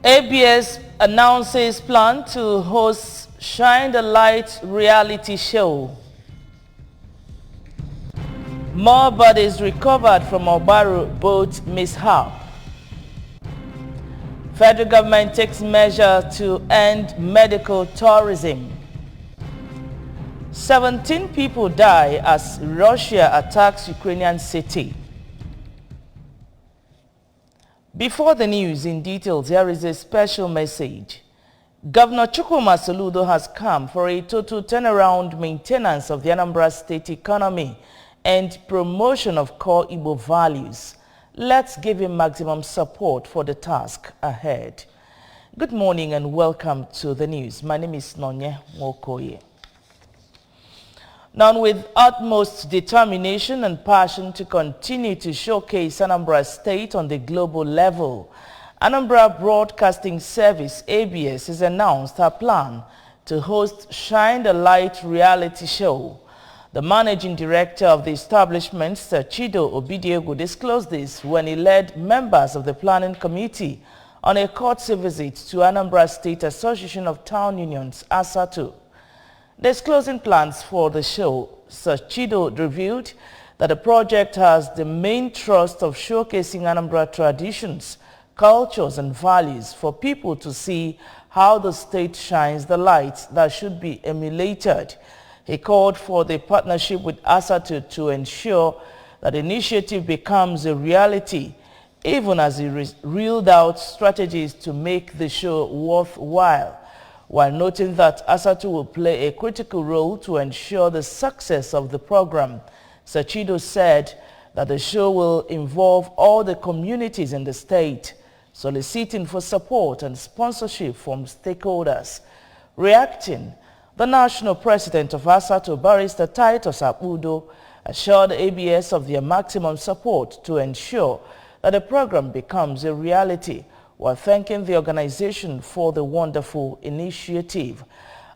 ABS announces plan to host Shine the Light reality show. More bodies recovered from Obaru boat mishap. Federal government takes measure to end medical tourism. 17 people die as Russia attacks Ukrainian city. Before the news in details, here is a special message. Governor Chukwuma Soludo has come for a total turnaround maintenance of the Anambra state economy and promotion of core Igbo values. Let's give him maximum support for the task ahead. Good morning and welcome to the news. My name is Nonye Mokoye. Now, with utmost determination and passion to continue to showcase Anambra State on the global level, Anambra Broadcasting Service, ABS, has announced her plan to host Shine the Light reality show. The managing director of the establishment, Sir Chido Obidiegu, disclosed this when he led members of the planning committee on a courtesy visit to Anambra State Association of Town Unions, ASATU. Disclosing plans for the show, Sir Chido revealed that the project has the main thrust of showcasing Anambra traditions, cultures and values for people to see how the state shines the light that should be emulated. He called for the partnership with ASATU to ensure that the initiative becomes a reality, even as he reeled out strategies to make the show worthwhile, while noting that ASATU will play a critical role to ensure the success of the program. Sir Chido said that the show will involve all the communities in the state, soliciting for support and sponsorship from stakeholders. Reacting, the national president of ASATU, Barrister Titus Apudo, assured ABS of their maximum support to ensure that the program becomes a reality, while thanking the organization for the wonderful initiative.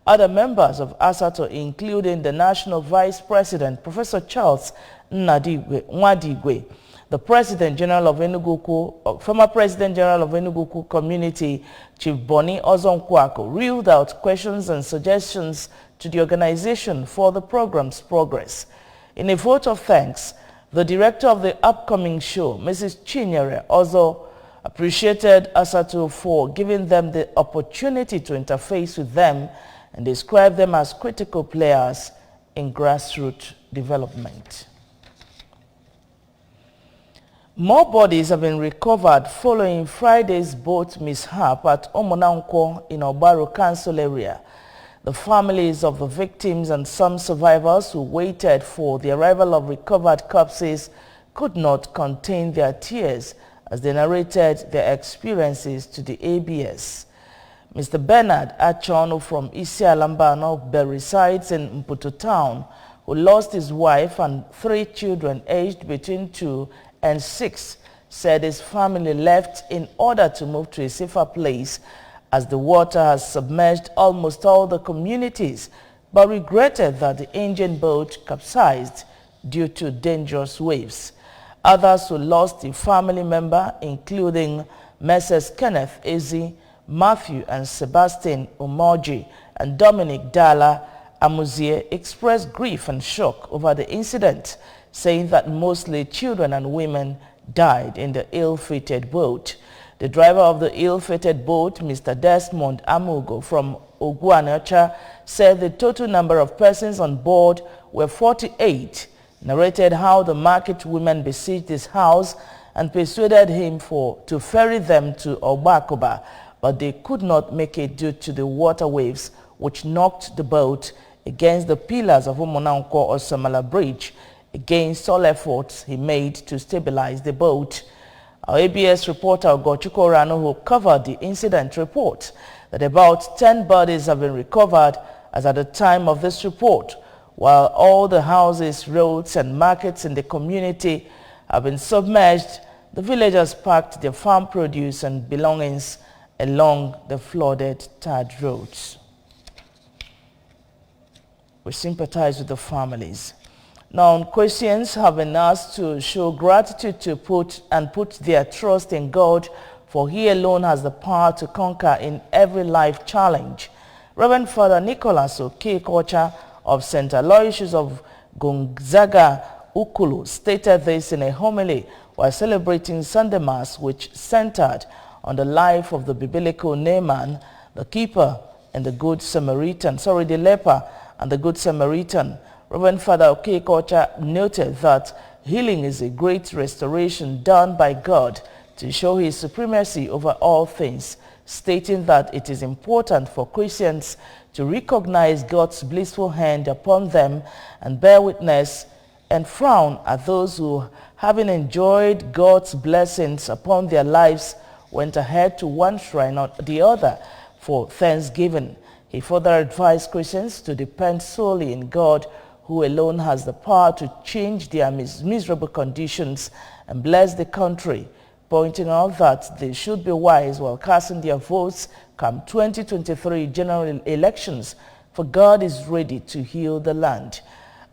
Other members of ASATU, including the National Vice President, Professor Charles Nwadigwe, the President General of Enugu, former President General of Enugu Community, Chief Boni Ozonkwako, reeled out questions and suggestions to the organization for the program's progress. In a vote of thanks, the director of the upcoming show, Mrs. Chinyere Ozo, appreciated ASATU for giving them the opportunity to interface with them and described them as critical players in grassroots development. More bodies have been recovered following Friday's boat mishap at Omonanko in Obaru Council area. The families of the victims and some survivors who waited for the arrival of recovered corpses could not contain their tears as they narrated their experiences to the ABS. Mr. Bernard Achono from Isialambano resides in Mputu town, who lost his wife and 3 children aged between 2 and 6, said his family left in order to move to a safer place as the water has submerged almost all the communities, but regretted that the engine boat capsized due to dangerous waves. Others who lost a family member, including Messrs. Kenneth Ezi, Matthew and Sebastian Umoji, and Dominic Dala Amuzie, expressed grief and shock over the incident, saying that mostly children and women died in the ill-fated boat. The driver of the ill-fated boat, Mr. Desmond Amugo from Oguanocha, said the total number of persons on board were 48, narrated how the market women besieged his house and persuaded him to ferry them to Obakoba, but they could not make it due to the water waves which knocked the boat against the pillars of Omonanko or Samala Bridge, against all efforts he made to stabilize the boat. Our ABS reporter Gochuko Rano, who covered the incident, reports that about 10 bodies have been recovered as at the time of this report, while all the houses, roads and markets in the community have been submerged. The villagers packed their farm produce and belongings along the flooded tarred roads. We sympathize with the families. Now, Christians have been asked to show gratitude to put their trust in God for he alone has the power to conquer in every life challenge. Reverend Father Nicholas Okekocha of St. Aloysius of Gonzaga, Ukulu, stated this in a homily while celebrating Sunday Mass, which centered on the life of the biblical Naaman, the keeper and the Good Samaritan, the leper and the Good Samaritan. Reverend Father Okekocha noted that healing is a great restoration done by God to show his supremacy over all things, stating that it is important for Christians to recognize God's blissful hand upon them and bear witness and frown at those who, having enjoyed God's blessings upon their lives, went ahead to one shrine or the other for thanksgiving. He further advised Christians to depend solely in God, who alone has the power to change their miserable conditions and bless the country, pointing out that they should be wise while casting their votes come 2023 general elections, for God is ready to heal the land.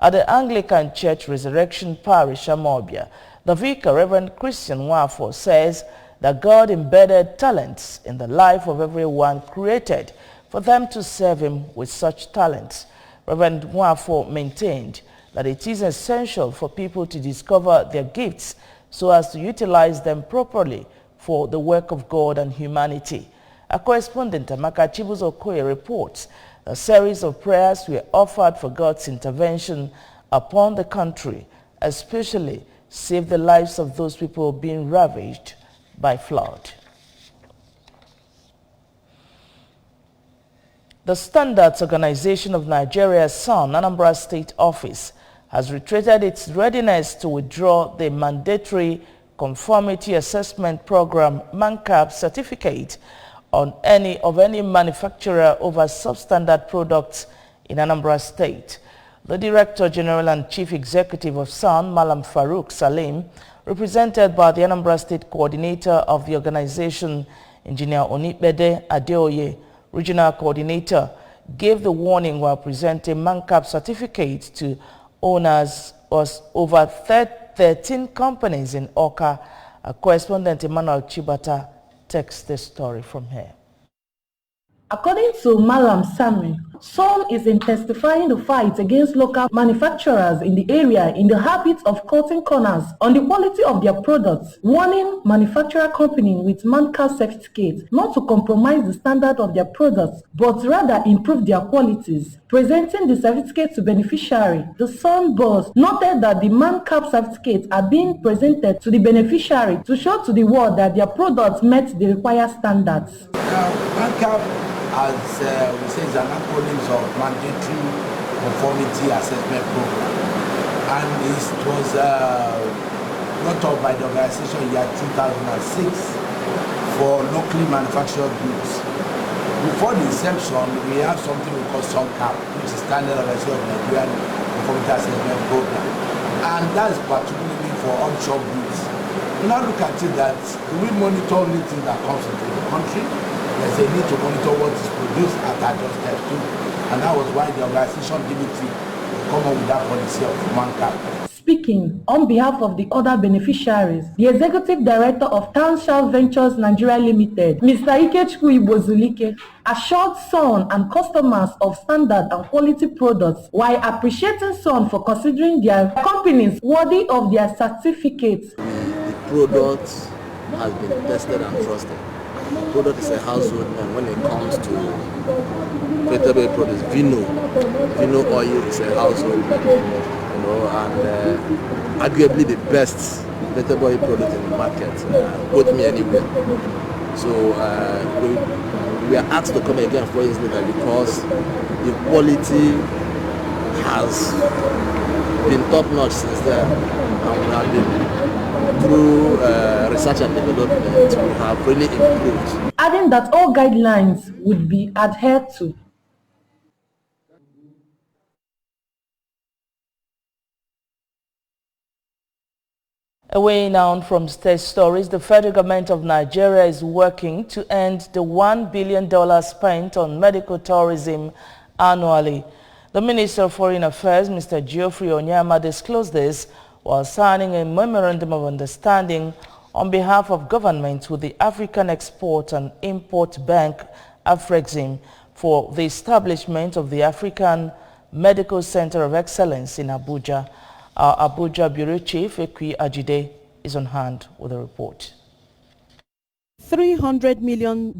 At the Anglican Church Resurrection Parish, Amobia, the vicar, Reverend Christian Wafo, says that God embedded talents in the life of everyone created for them to serve him with such talents. Reverend Wafo maintained that it is essential for people to discover their gifts so as to utilize them properly for the work of God and humanity. A correspondent, Amaka Chibuzo-Okoye, reports a series of prayers were offered for God's intervention upon the country, especially save the lives of those people being ravaged by flood. The Standards Organization of Nigeria's SON, Anambra State Office, has reiterated its readiness to withdraw the mandatory conformity assessment program MANCAP certificate on any manufacturer over substandard products in Anambra State. The Director General and Chief Executive of SON, Malam Farouk Salim, represented by the Anambra State Coordinator of the organization, Engineer Onipede Adeoye, Regional Coordinator, gave the warning while presenting MANCAP certificates to owners of over 13 companies in Oka. A correspondent, Emmanuel Chibata, takes the story from here. According to Malam Sami, SON is intensifying the fight against local manufacturers in the area in the habit of cutting corners on the quality of their products, warning manufacturer companies with MANCAP certificates not to compromise the standard of their products, but rather improve their qualities. Presenting the certificate to beneficiary, the SON boss noted that the MANCAP certificates are being presented to the beneficiary to show to the world that their products met the required standards. MANCAP, as we say, is an acronym of Mandatory Conformity Assessment Program, and it was brought up by the organization in the year 2006 for locally manufactured goods. Before the inception, we have something we call SONCAP, which is Standard Organization of Nigerian Conformity Assessment Program, and that's particularly for onshore goods. We now look at it that we monitor only things that comes into the country. There's a need to monitor what is produced at our doorstep too. And that was why the organization DBT come up with that policy of MANCAP. Speaking on behalf of the other beneficiaries, the Executive Director of Township Ventures Nigeria Limited, Mr. Ikechukwu Ibozulike, assured SON and customers of standard and quality products while appreciating SON for considering their companies worthy of their certificates. The product has been tested and trusted. The product is a household name when it comes to vegetable produce. Vino oil is a household name, and arguably the best vegetable oil product in the market. Quote me anywhere. So we are asked to come again 4 years later because the quality has been top notch since then, and we have been through research and development, we have really improved. Adding that all guidelines would be adhered to. Away now from state stories, the federal government of Nigeria is working to end the $1 billion spent on medical tourism annually. The Minister of Foreign Affairs, Mr. Geoffrey Onyema, disclosed this while signing a memorandum of understanding on behalf of government with the African Export and Import Bank, Afrexim, for the establishment of the African Medical Center of Excellence in Abuja. Our Abuja Bureau Chief, Ekwi Ajide, is on hand with a report. $300 million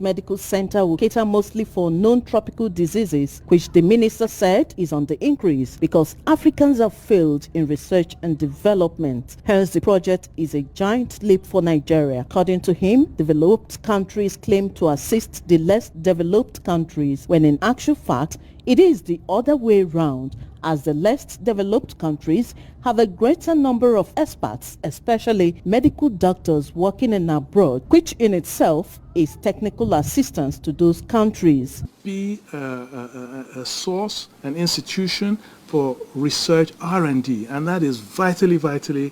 medical center will cater mostly for known tropical diseases, which the minister said is on the increase because Africans have failed in research and development. Hence, the project is a giant leap for Nigeria. According to him, developed countries claim to assist the less developed countries, when in actual fact, it is the other way round, as the less developed countries have a greater number of experts, especially medical doctors working in abroad, which in itself is technical assistance to those countries. Be a source, an institution for research R&D, and that is vitally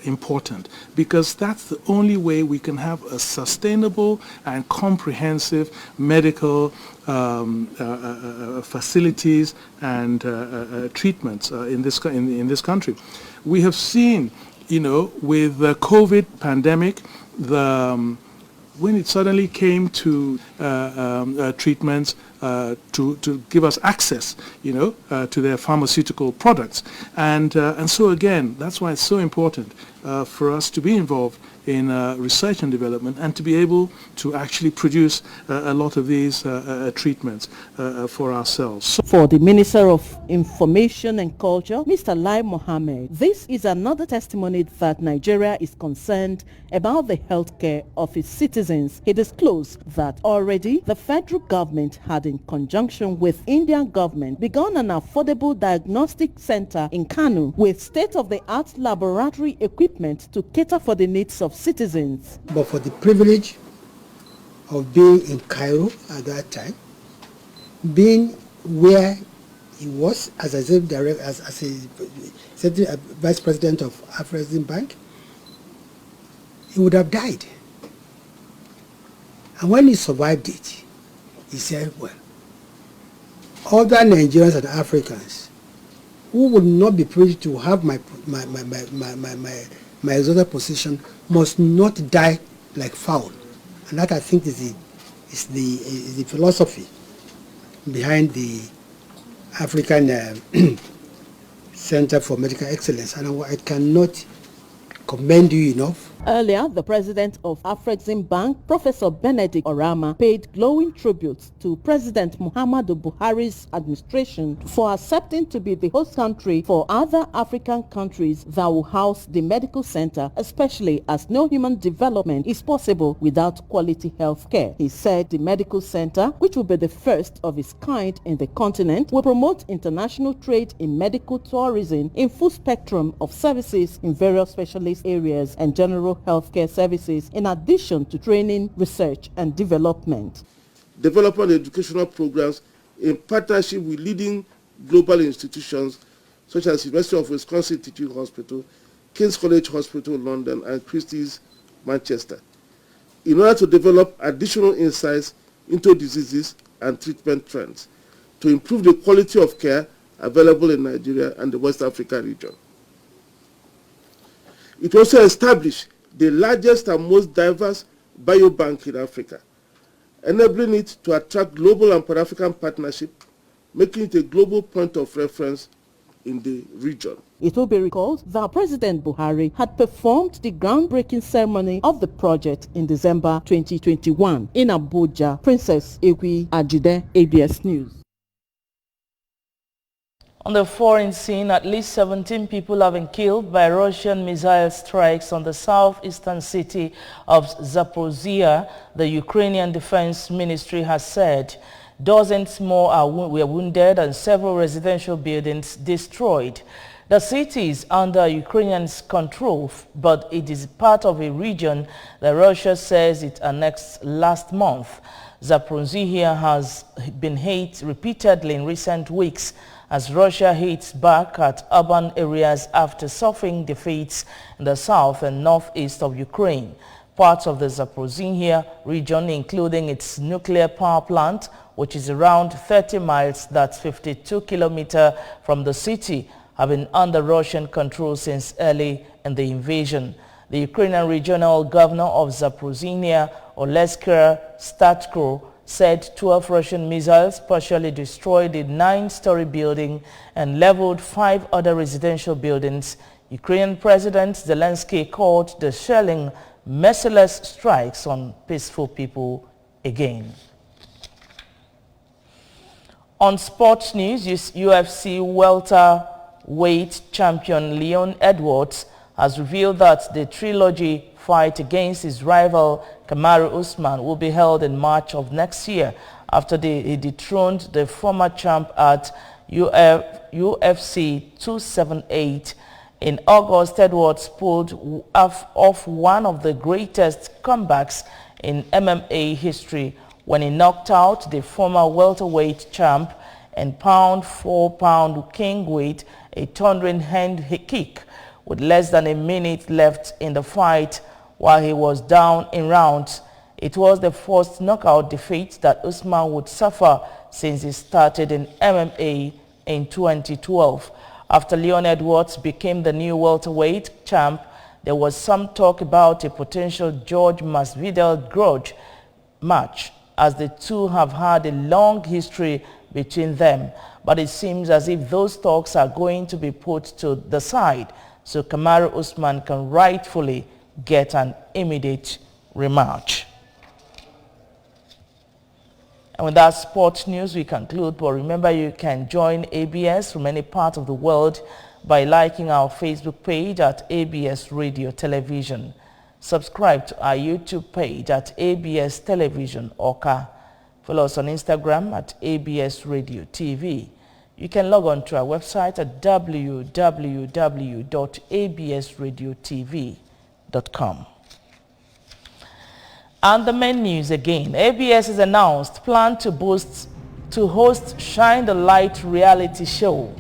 important, because that's the only way we can have a sustainable and comprehensive medical facilities and treatments in this country. We have seen, with the COVID pandemic, when it suddenly came to treatments to give us access, to their pharmaceutical products, and so again, that's why it's so important for us to be involved in research and development and to be able to actually produce a lot of these treatments for ourselves. For the Minister of Information and Culture, Mr. Lai Mohammed, this is another testimony that Nigeria is concerned about the healthcare of its citizens. He disclosed that already the federal government had, in conjunction with Indian government, begun an affordable diagnostic center in Kano with state-of-the-art laboratory equipment to cater for the needs of citizens. But for the privilege of being in Cairo at that time, being where he was as a vice president of Afrexim Bank, he would have died. And when he survived it, he said, well, other Nigerians and Africans who would not be privileged to have my exalted position must not die like fowl. And that, I think, is the philosophy behind the African Center for Medical Excellence. And I cannot commend you enough. Earlier, the president of Afrexim Bank, Professor Benedict Orama, paid glowing tributes to President Muhammadu Buhari's administration for accepting to be the host country for other African countries that will house the medical center, especially as no human development is possible without quality health care. He said the medical center, which will be the first of its kind in the continent, will promote international trade in medical tourism in full spectrum of services in various specialist areas and general healthcare services, in addition to training, research and development. Development educational programs in partnership with leading global institutions such as University of Wisconsin Teaching Hospital, King's College Hospital London and Christie's Manchester, in order to develop additional insights into diseases and treatment trends to improve the quality of care available in Nigeria and the West Africa region. It also established the largest and most diverse biobank in Africa, enabling it to attract global and Pan-African partnership, making it a global point of reference in the region. It will be recalled that President Buhari had performed the groundbreaking ceremony of the project in December 2021 in Abuja. Princess Ekwi Ajide, ABS News. On the foreign scene, at least 17 people have been killed by Russian missile strikes on the southeastern city of Zaporizhia, the Ukrainian Defense Ministry has said. Dozens more were wounded and several residential buildings destroyed. The city is under Ukrainian control, but it is part of a region that Russia says it annexed last month. Zaporizhia has been hit repeatedly in recent weeks as Russia hits back at urban areas after suffering defeats in the south and northeast of Ukraine. Parts of the Zaporizhia region, including its nuclear power plant, which is around 30 miles, that's 52 kilometers from the city, have been under Russian control since early in the invasion. The Ukrainian regional governor of Zaporizhzhia, Olesker Statko, said 12 Russian missiles partially destroyed a 9-story building and leveled 5 other residential buildings. Ukrainian President Zelensky called the shelling merciless strikes on peaceful people again. On sports news, UFC welterweight champion Leon Edwards has revealed that the trilogy fight against his rival Kamaru Usman will be held in March of next year after he dethroned the former champ at UFC 278. In August, Edwards pulled off one of the greatest comebacks in MMA history when he knocked out the former welterweight champ and pound-for-pound kingweight a thundering hand kick with less than a minute left in the fight while he was down in rounds. It was the first knockout defeat that Usman would suffer since he started in MMA in 2012. After Leon Edwards became the new welterweight champ, there was some talk about a potential George Masvidal grudge match, as the two have had a long history between them. But it seems as if those talks are going to be put to the side so Kamaru Usman can rightfully get an immediate rematch. And with that sports news, we conclude. But remember, you can join ABS from any part of the world by liking our Facebook page at ABS Radio Television. Subscribe to our YouTube page at ABS Television Oka. Follow us on Instagram at ABS Radio TV. You can log on to our website at www.absradiotv.com. And the main news again. ABS has announced plan to host Shine the Light reality show.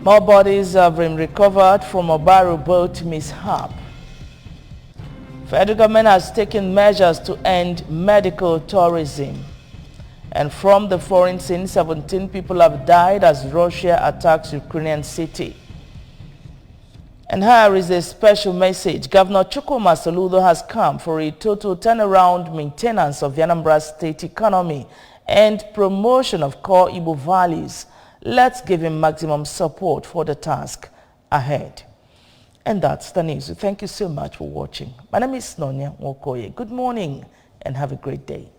More bodies have been recovered from a barrel boat mishap. Federal government has taken measures to end medical tourism. And from the foreign scene, 17 people have died as Russia attacks Ukrainian city. And here is a special message. Governor Chukwuma Soludo has come for a total turnaround maintenance of the Anambra State economy and promotion of core Igbo values. Let's give him maximum support for the task ahead. And that's the news. Thank you so much for watching. My name is Nonya Wokoye. Good morning and have a great day.